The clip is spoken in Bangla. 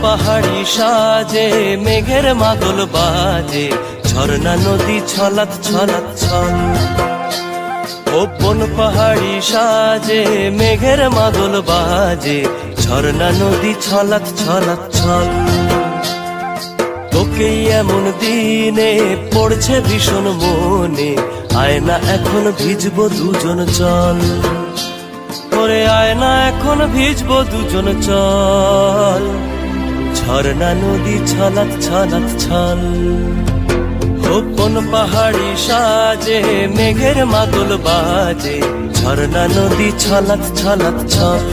পাহাড়ি সাজে মেঘের মাদল বাজে, ঝর্ণা নদী ছলাৎ ছলাৎ ছল। বন পাহাড়ি সাজে মেঘের মাদল বাজে, ঝর্ণা নদী ছলাৎ ছলাৎ ছল। তোকে এমন দিনে পড়ছে ভীষণ মনে, আয়না এখন ভিজবো দুজন চল। ওরে আয়না এখন ভিজবো দুজন চল, ঝর্ণা নদী ছলাৎ ছলাৎ ছল। কোন পাহাড়ি সাজে মেঘের মাদল বাজে, ঝর্ণা নদী ছলাৎ ছলাৎ ছল।